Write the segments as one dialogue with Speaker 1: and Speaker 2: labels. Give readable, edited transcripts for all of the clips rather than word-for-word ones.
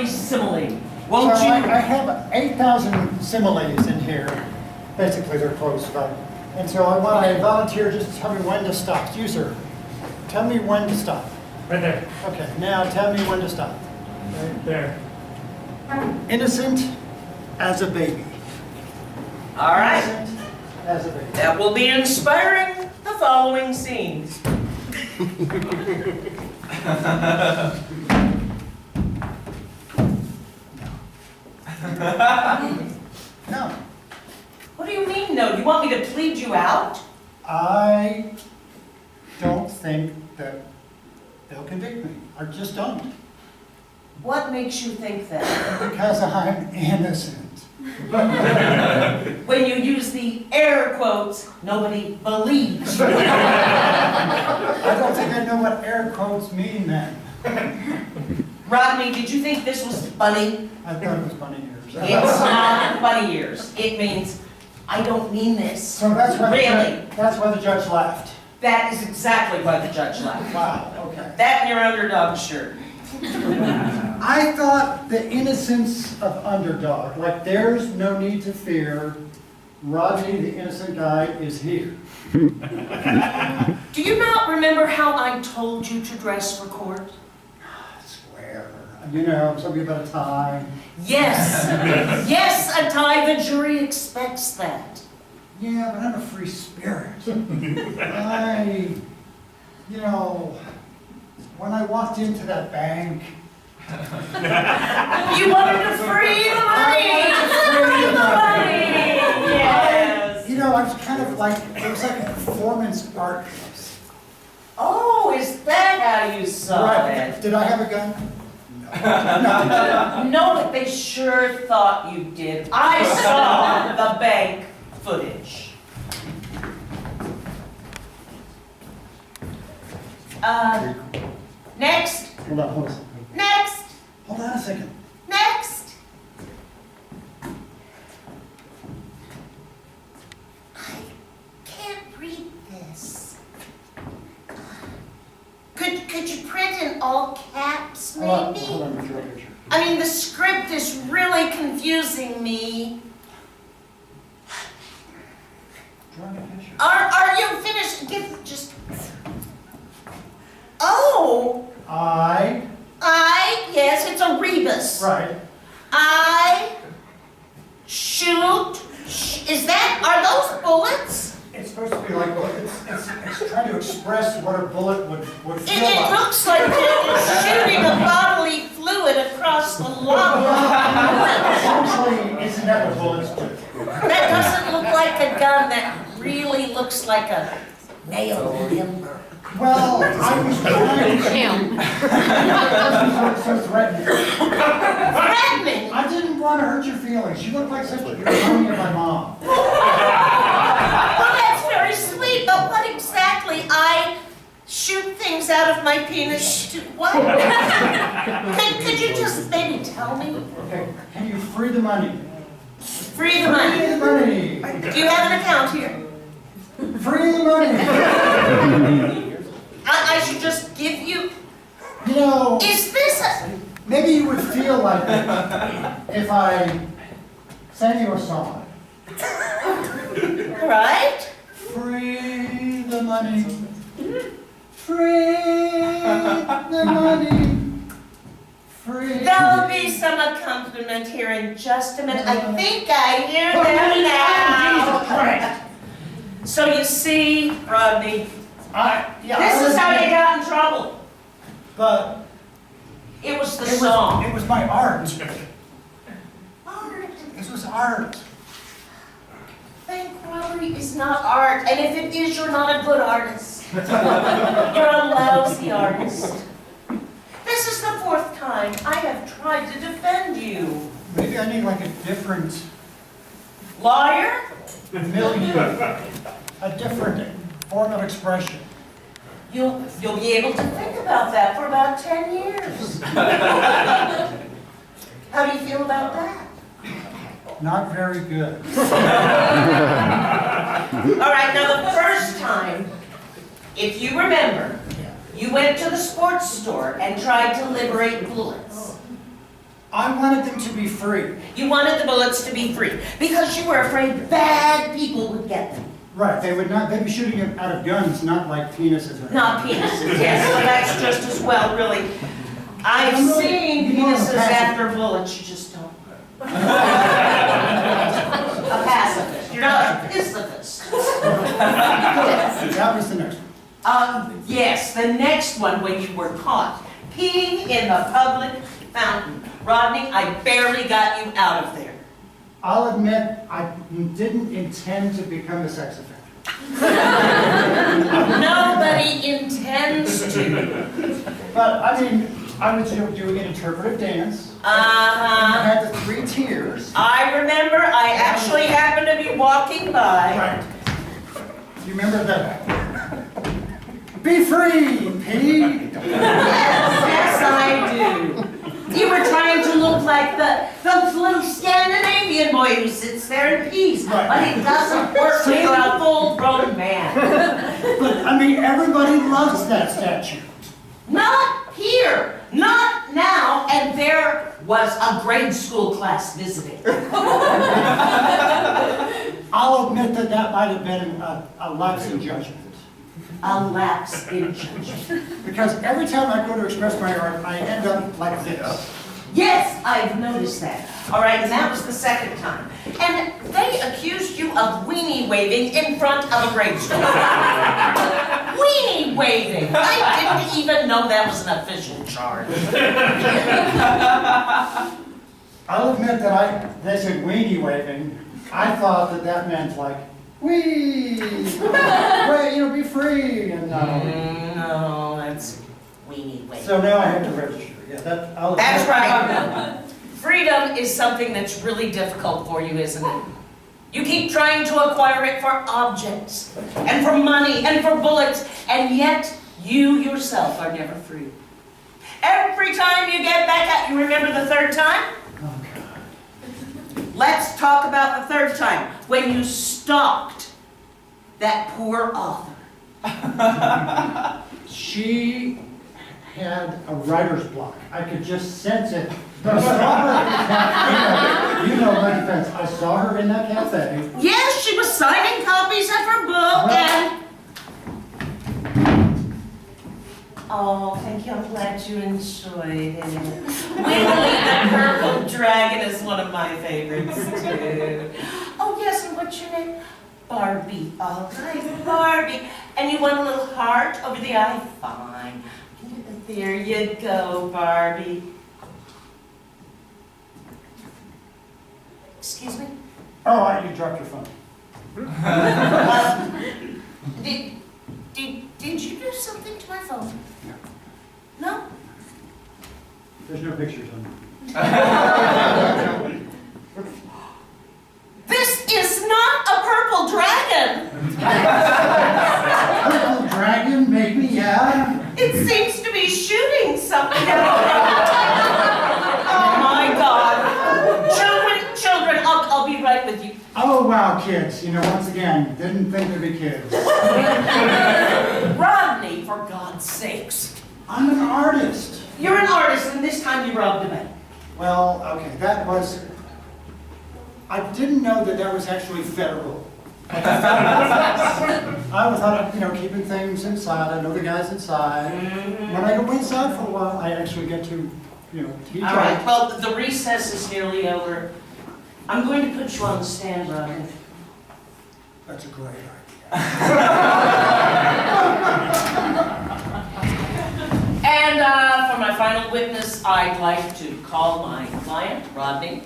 Speaker 1: every simile. Won't
Speaker 2: So
Speaker 1: you?
Speaker 2: I have 8,000 similes in here. Basically, they're close, but. And so I want a volunteer just to tell me when to stop. You, sir, tell me when to stop.
Speaker 3: Right there.
Speaker 2: Okay, now tell me when to stop.
Speaker 3: Right there.
Speaker 2: Innocent as a baby.
Speaker 1: All right.
Speaker 2: Innocent as a baby.
Speaker 1: That will be inspiring the following scenes.
Speaker 2: No,
Speaker 1: What do you mean, no? You want me to plead you out?
Speaker 2: I don't think that they'll convict me. I just don't.
Speaker 1: What makes you think that?
Speaker 2: Because I'm innocent.
Speaker 1: When you use the air quotes, nobody believes you.
Speaker 2: I don't think I know what air quotes mean then.
Speaker 1: Rodney, did you think this was funny?
Speaker 2: I thought it was funny years.
Speaker 1: It's not funny years. It means, I don't mean this.
Speaker 2: So that's why,
Speaker 1: Really?
Speaker 2: that's why the judge laughed.
Speaker 1: That is exactly why the judge laughed.
Speaker 2: Wow, okay.
Speaker 1: That and your underdog shirt.
Speaker 2: I thought the innocence of underdog, like there's no need to fear, Rodney, the innocent guy, is here.
Speaker 1: Do you not remember how I told you to dress for court?
Speaker 2: I swear. You know, something about a tie.
Speaker 1: Yes, yes, a tie. The jury expects that.
Speaker 2: Yeah, but I'm a free spirit. When I walked into that bank,
Speaker 1: You wanted to free the money! Free the money! Yes!
Speaker 2: I was kind of like, it was like a performance art piece.
Speaker 1: Oh, is that how you saw
Speaker 2: Right. Did I have a gun? No.
Speaker 1: No, but they sure thought you did. I saw the bank footage. Next,
Speaker 2: Hold on a second.
Speaker 1: next,
Speaker 2: Hold on a second.
Speaker 1: next. I can't read this. Could you print in all caps, maybe?
Speaker 2: Hold on, let me draw a picture.
Speaker 1: I mean, the script is really confusing me.
Speaker 2: Drawing a picture.
Speaker 1: Are you finished? Just. Oh, yes, it's a rebus.
Speaker 2: Right.
Speaker 1: I shoot. Are those bullets?
Speaker 2: It's supposed to be like, it's trying to express what a bullet would feel
Speaker 1: It
Speaker 2: like.
Speaker 1: looks like you're shooting a bodily fluid across the lung.
Speaker 2: Essentially, isn't that what bullets do?
Speaker 1: That doesn't look like a gun. That really looks like a nail timber.
Speaker 2: Well, I was trying to. So threatening.
Speaker 1: Threatening?
Speaker 2: I didn't want to hurt your feelings. You look like such a, you're reminding of my mom.
Speaker 1: Well, that's very sweet, but what exactly? I shoot things out of my penis to what? Could you just maybe tell me?
Speaker 2: Okay, can you free the money?
Speaker 1: Free the money.
Speaker 2: Free the money.
Speaker 1: Do you have an account here?
Speaker 2: Free the money.
Speaker 1: I should just give you. Is this a?
Speaker 2: Maybe you would feel like it if I sang you a song.
Speaker 1: Right?
Speaker 2: Free the money. Free the money. Free.
Speaker 1: There'll be some accompaniment here in just a minute. I think I hear them now. So you see, Rodney, this is how you got in trouble.
Speaker 2: But
Speaker 1: It was the song.
Speaker 2: it was my art.
Speaker 1: Art.
Speaker 2: This was art.
Speaker 1: Bank robbery is not art, and if it is, you're not a good artist. You're a lousy artist. This is the 4th time I have tried to defend you.
Speaker 2: Maybe I need like a different
Speaker 1: Liar?
Speaker 2: milieu, a different form of expression.
Speaker 1: You'll be able to think about that for about 10 years. How do you feel about that?
Speaker 2: Not very good.
Speaker 1: All right, now the first time, if you remember, you went to the sports store and tried to liberate bullets.
Speaker 2: I wanted them to be free.
Speaker 1: You wanted the bullets to be free because you were afraid bad people would get them.
Speaker 2: Right, they'd be shooting them out of guns, not like penises or
Speaker 1: Not penises, yes, so that's just as well, really. I've
Speaker 2: I'm really-
Speaker 1: seen
Speaker 2: you know,
Speaker 1: penises
Speaker 2: I'm passive.
Speaker 1: after bullets, you just don't. A pacifist, you're not a pacifist.
Speaker 2: That was the next one.
Speaker 1: Yes, the next one when you were caught peeing in the public fountain. Rodney, I barely got you out of there.
Speaker 2: I'll admit, I didn't intend to become a sex offender.
Speaker 1: Nobody intends to.
Speaker 2: But, I mean, I was doing an interpretive dance. I
Speaker 1: Uh-huh.
Speaker 2: had the 3 tiers.
Speaker 1: I remember, I actually happened to be walking by.
Speaker 2: Right. You remember that? Be free, Pete!
Speaker 1: Yes, I do. You were trying to look like the little Scandinavian boy who sits there in peace.
Speaker 2: Right.
Speaker 1: But it doesn't work when you're a full-grown man.
Speaker 2: But, I mean, everybody loves that statue.
Speaker 1: Not here, not now, and there was a grade school class visiting.
Speaker 2: I'll admit that might have been a lapse in judgment.
Speaker 1: A lapse in judgment.
Speaker 2: Because every time I go to express my art, I end up like this.
Speaker 1: Yes, I've noticed that. All right, and that was the second time. And they accused you of weenie waving in front of a grade school. Weenie waving! I didn't even know that was an official charge.
Speaker 2: I'll admit that they said weenie waving. I thought that meant like, wee, wait, be free, and
Speaker 1: No, that's weenie waving.
Speaker 2: so now I have to register. Yeah,
Speaker 1: That's right. Freedom is something that's really difficult for you, isn't it? You keep trying to acquire it for objects, and for money, and for bullets, and yet you yourself are never free. Every time you get back out, you remember the third time?
Speaker 2: Oh, God.
Speaker 1: Let's talk about the third time, when you stalked that poor author.
Speaker 2: She had a writer's block. I could just sense it. I saw her in that cafe. You know my defense. I saw her in that cafe.
Speaker 1: Yes, she was signing copies of her book, and... Oh, thank you. I'm glad you enjoyed it. Wiggly the Purple Dragon is one of my favorites, too. Oh, yes, and what's your name? Barbie. All right, Barbie. And you want a little heart over the eye? Fine. There you go, Barbie. Excuse me?
Speaker 2: Oh, you dropped your phone.
Speaker 1: Did you do something to my phone? No?
Speaker 2: There's no pictures on it.
Speaker 1: This is not a purple dragon!
Speaker 2: Purple dragon, maybe, yeah.
Speaker 1: It seems to be shooting something at Oh my God! Children, I'll be right with you.
Speaker 2: Oh, wow, kids. Once again, didn't think there'd be kids.
Speaker 1: Rodney, for God's sakes.
Speaker 2: I'm an artist.
Speaker 1: You're an artist, and this time you robbed a bank.
Speaker 2: Well, okay, I didn't know that was actually federal. I thought of, keeping things inside. I know the guys inside. When I go inside for a while, I actually get to, teach
Speaker 1: All right, well, the recess is nearly over. I'm going to put you on the stand, Rodney.
Speaker 2: That's a great idea.
Speaker 1: And for my final witness, I'd like to call my client, Rodney.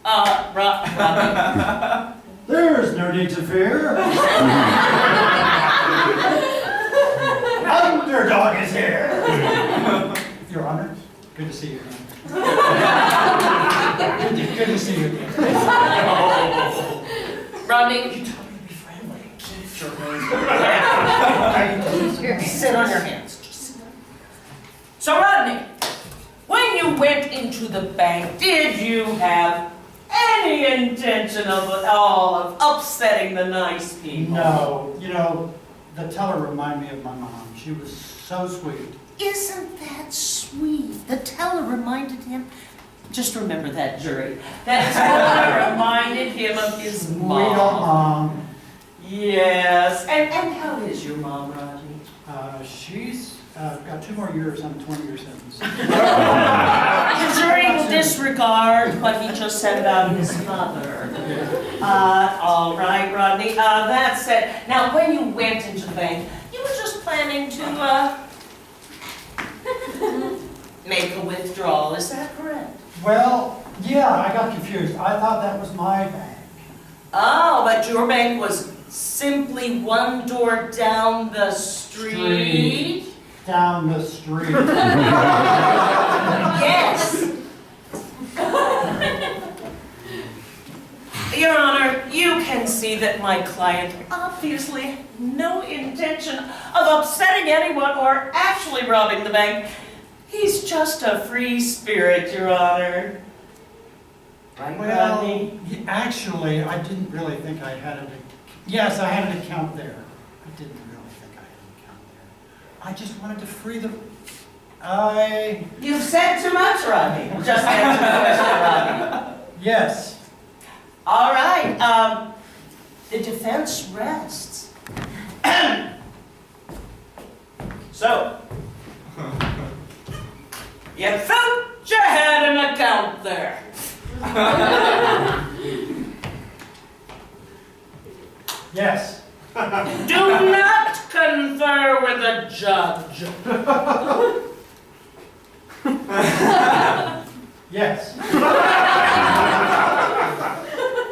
Speaker 1: Rodney.
Speaker 2: There's no need to fear. Underdog is here. Your Honor, good to see you. Good to see you again.
Speaker 1: Rodney, you told me to be friendly. Keep your hands. Sit on your hands. Just sit. So, Rodney, when you went into the bank, did you have any intention of at all of upsetting the nice people?
Speaker 2: No. The teller reminded me of my mom. She was so sweet.
Speaker 1: Isn't that sweet? The teller reminded him. Just remember that, jury. That spoiler reminded him of his
Speaker 2: Sweet
Speaker 1: mom.
Speaker 2: old mom.
Speaker 1: Yes. And how is your mom, Rodney?
Speaker 2: She's got 2 more years on a 20-year sentence.
Speaker 1: The jury will disregard what he just said about his mother. All right, Rodney. That said, now when you went into the bank, you were just planning to make a withdrawal. Is that correct?
Speaker 2: Well, yeah, I got confused. I thought that was my bank.
Speaker 1: Oh, but your bank was simply one door down the street?
Speaker 2: Down the street.
Speaker 1: Yes. Your Honor, you can see that my client obviously had no intention of upsetting anyone or actually robbing the bank. He's just a free spirit, Your Honor. Right,
Speaker 2: Well,
Speaker 1: Rodney?
Speaker 2: actually, I didn't really think I had an. Yes, I had an account there. I didn't really think I had an account there. I just wanted to free the.
Speaker 1: You've said too much, Rodney. Just answer the question, Rodney.
Speaker 2: Yes.
Speaker 1: All right, the defense rests. So, you thought you had an account there.
Speaker 2: Yes.
Speaker 1: Do not confer with the judge.
Speaker 2: Yes.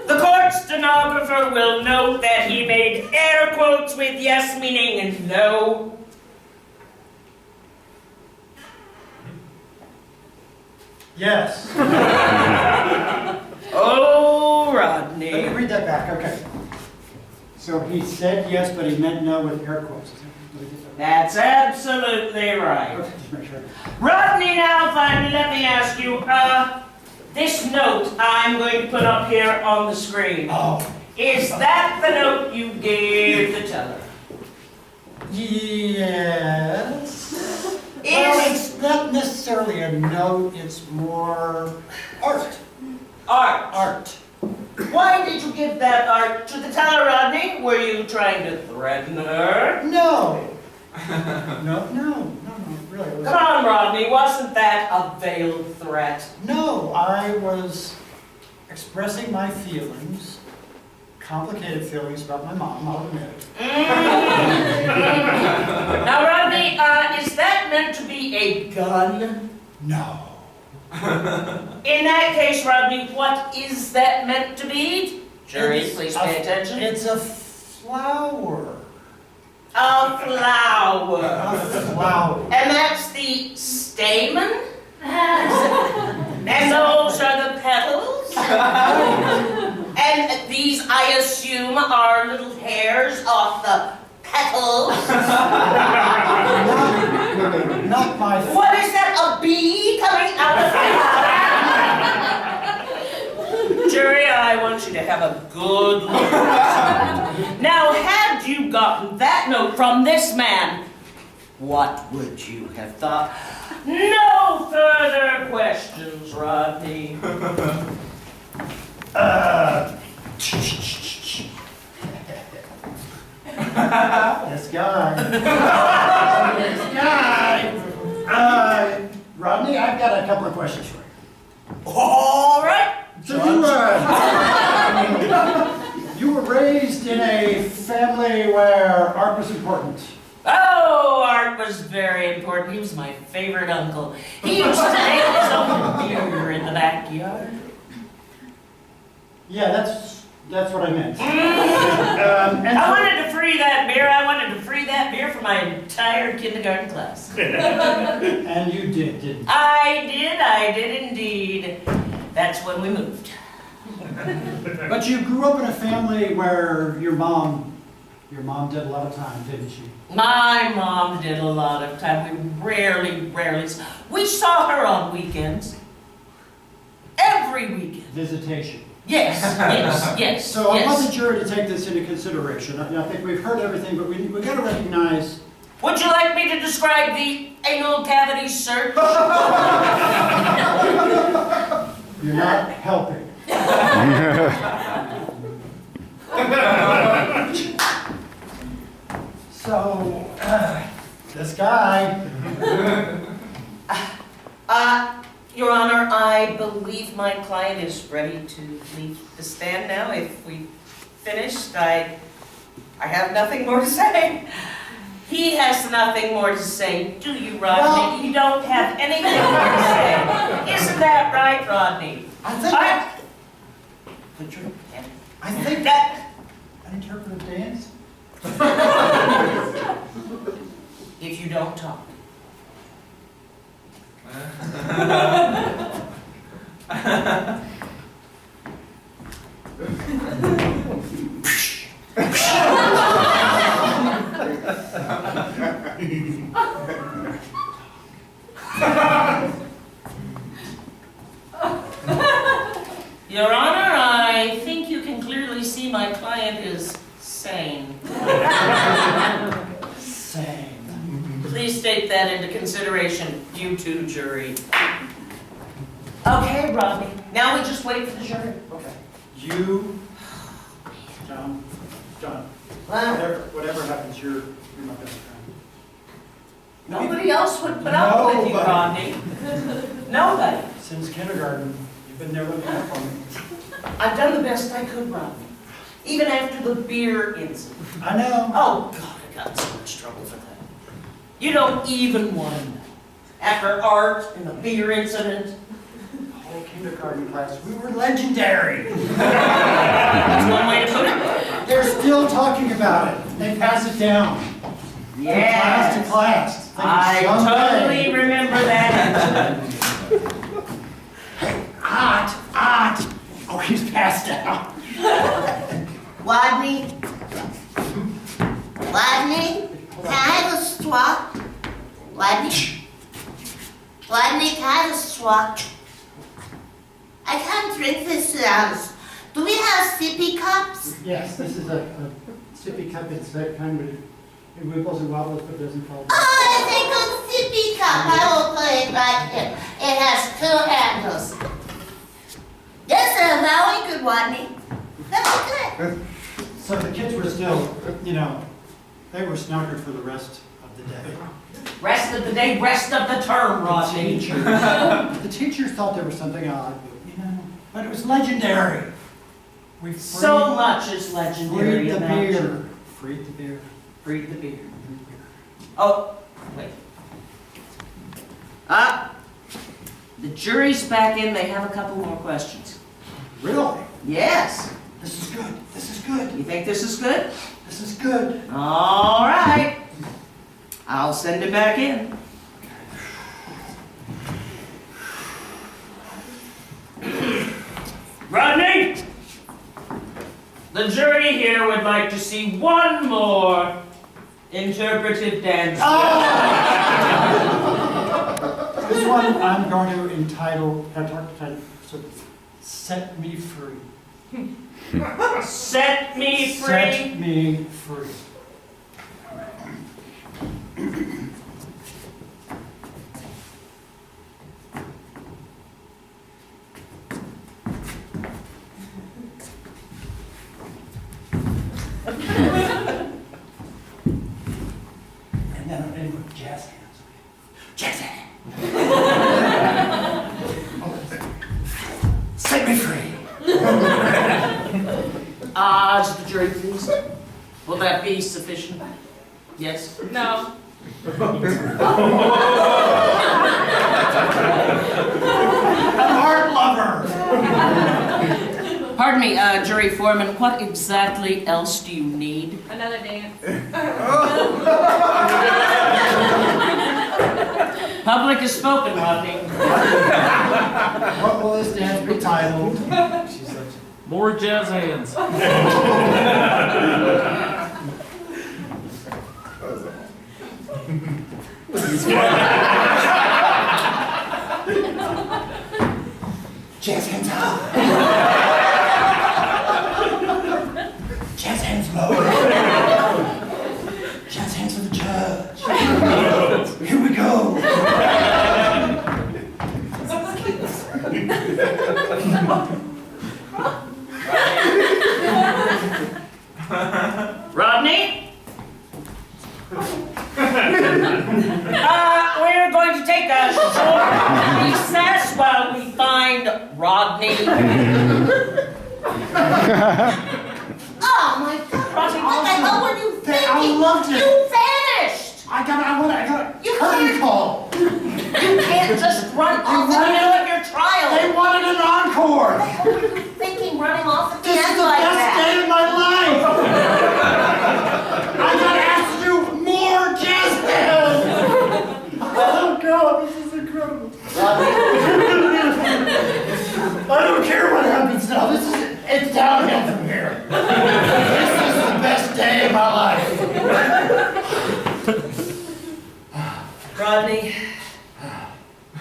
Speaker 1: The court stenographer will note that he made air quotes with yes meaning no.
Speaker 2: Yes.
Speaker 1: Oh,
Speaker 2: Let
Speaker 1: Rodney.
Speaker 2: me read that back. Okay. So he said yes, but he meant no with air quotes.
Speaker 1: That's absolutely right.
Speaker 2: Okay, just make sure.
Speaker 1: Rodney, now finally, let me ask you, this note I'm going to put up here on the screen.
Speaker 2: Oh.
Speaker 1: Is that the note you gave the teller?
Speaker 2: Yes. Well, it's not necessarily a note, it's more art.
Speaker 1: Art.
Speaker 2: Art.
Speaker 1: Why did you give that art to the teller, Rodney? Were you trying to threaten her?
Speaker 2: No. No, really. It was,
Speaker 1: Come on, Rodney, wasn't that a veiled threat?
Speaker 2: no, I was expressing my feelings, complicated feelings about my mom, I'll admit it.
Speaker 1: Now, Rodney, is that meant to be a gun?
Speaker 2: No.
Speaker 1: In that case, Rodney, what is that meant to be? Jury, please pay attention.
Speaker 2: It's a flower.
Speaker 1: A flower.
Speaker 2: A flower.
Speaker 1: And that's the stamen? And those are the petals? And these, I assume, are little hairs off the petals?
Speaker 2: Not my fault.
Speaker 1: What is that, a bee coming out of the Jury, I want you to have a good look. Now, had you gotten that note from this man, what would you have thought? No further questions, Rodney.
Speaker 2: This guy. This guy. Rodney, I've got a couple of questions for you.
Speaker 1: All right.
Speaker 2: So you were raised in a family where art was important.
Speaker 1: Oh, art was very important. He was my favorite uncle. He used to make his own beer in the backyard.
Speaker 2: Yeah, that's what I meant.
Speaker 1: I wanted to free that beer. I wanted to free that beer for my entire kindergarten class.
Speaker 2: And you did, didn't you?
Speaker 1: I did indeed. That's when we moved.
Speaker 2: But you grew up in a family where your mom did a lot of time, didn't she?
Speaker 1: My mom did a lot of time. We rarely, we saw her on weekends. Every weekend.
Speaker 2: Visitation.
Speaker 1: Yes.
Speaker 2: So I want the jury to take this into consideration. I think we've heard everything, but we've got to recognize.
Speaker 1: Would you like me to describe the anal cavity search?
Speaker 2: You're not helping. So, this guy,
Speaker 1: Your Honor, I believe my client is ready to leave the stand now. If we finished, I have nothing more to say. He has nothing more to say, do you, Rodney?
Speaker 2: Well-
Speaker 1: You don't have anything more to say. Isn't that right, Rodney? Put your hand.
Speaker 2: I think that an interpretive dance.
Speaker 1: If you don't talk. Your Honor, I think you can clearly see my client is sane.
Speaker 2: Same.
Speaker 1: Please take that into consideration, you two jury. Okay, Rodney, now we just wait for the jury.
Speaker 2: Okay. You, John,
Speaker 1: Well,
Speaker 2: whatever happens, you're my best friend.
Speaker 1: nobody else would put up with you, Rodney. Nobody.
Speaker 2: Since kindergarten, you've been there looking out for me.
Speaker 1: I've done the best I could, Rodney. Even after the beer incident.
Speaker 2: I know.
Speaker 1: Oh, God, I got in so much trouble for that. You don't even want to know. After art and the beer incident,
Speaker 2: The whole kindergarten class, we were legendary.
Speaker 1: that's one way to put it.
Speaker 2: They're still talking about it. They pass it down. From class to
Speaker 1: Yes.
Speaker 2: class. Thinking
Speaker 1: I
Speaker 2: someday-
Speaker 1: totally remember that incident.
Speaker 2: Art. Oh, he's passed out.
Speaker 4: Rodney? Rodney? Can I have a straw? Rodney? Rodney, can I have a straw? I can't drink this out. Do we have sippy cups?
Speaker 2: Yes, this is a sippy cup. It's that kind of, it wiggles and wobbles but doesn't fall
Speaker 4: Oh, it's a good sippy cup. I will put it right here. It has 2 handles. This is a very good, Rodney. That's good.
Speaker 2: So the kids were still, they were snarkered for the rest of the day.
Speaker 1: Rest of the day, rest of the term, Rodney.
Speaker 2: The teachers thought there was something odd, but it was legendary. We
Speaker 1: So much is legendary
Speaker 2: freed the
Speaker 1: about you.
Speaker 2: beer. Freed the beer.
Speaker 1: Freed the beer. Oh, wait. The jury's back in. They have a couple more questions.
Speaker 2: Really?
Speaker 1: Yes.
Speaker 2: This is good. This is good.
Speaker 1: You think this is good?
Speaker 2: This is good.
Speaker 1: All right. I'll send it back in. Rodney! The jury here would like to see one more interpretive dance.
Speaker 2: This one I'm going to entitle, Set Me Free.
Speaker 1: Set me free.
Speaker 2: Set me free. And then I'll end with jazz hands. Jazz hands. Set me free.
Speaker 1: To the jury, please. Will that be sufficient? Yes?
Speaker 5: No.
Speaker 2: An art lover.
Speaker 1: Pardon me, jury foreman, what exactly else do you need?
Speaker 5: Another dance.
Speaker 1: Public has spoken, Rodney.
Speaker 2: What will this dance be titled?
Speaker 3: More jazz hands.
Speaker 2: Jazz hands up. Jazz hands low. Jazz hands for the judge. Here we go.
Speaker 1: Rodney? We're going to take a short recess while we find Rodney.
Speaker 4: Oh my God, Rodney, what the hell were you thinking?
Speaker 2: I loved it.
Speaker 4: You vanished.
Speaker 2: I got a
Speaker 4: You
Speaker 2: curtain
Speaker 4: can't-
Speaker 2: call.
Speaker 1: You can't just run off in the middle of your trial.
Speaker 2: They wanted an encore.
Speaker 4: What were you thinking, running off at the
Speaker 2: This is
Speaker 4: end
Speaker 2: the
Speaker 4: like
Speaker 2: best
Speaker 4: that?
Speaker 2: day of my life. I got asked to do more jazz hands. Oh God, this is incredible. I don't care what happens now. It's downhill from here. This is the best day of my life.
Speaker 1: Rodney,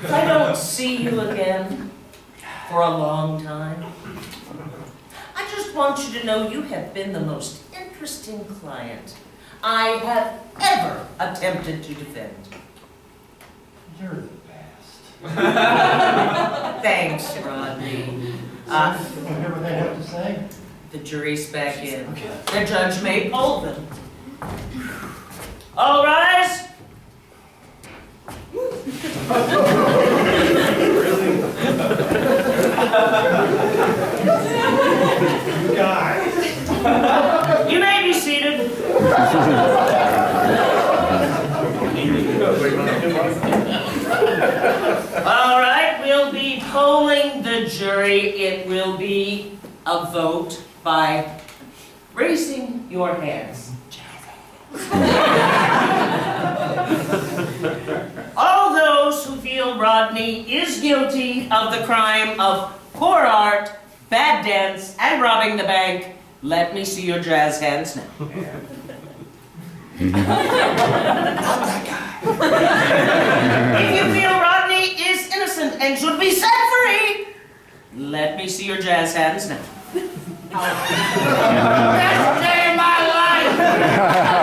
Speaker 1: if I don't see you again for a long time, I just want you to know you have been the most interesting client I have ever attempted to defend.
Speaker 2: You're the best.
Speaker 1: Thanks, Rodney.
Speaker 2: Want to hear what they have to say?
Speaker 1: The jury's back in.
Speaker 2: Okay.
Speaker 1: The judge may poll them. All rise.
Speaker 2: You guys.
Speaker 1: You may be seated. All right, we'll be polling the jury. It will be a vote by raising your hands. All those who feel Rodney is guilty of the crime of poor art, bad dance, and robbing the bank, let me see your jazz hands now. If you feel Rodney is innocent and should be set free, let me see your jazz hands now. Best day of my life!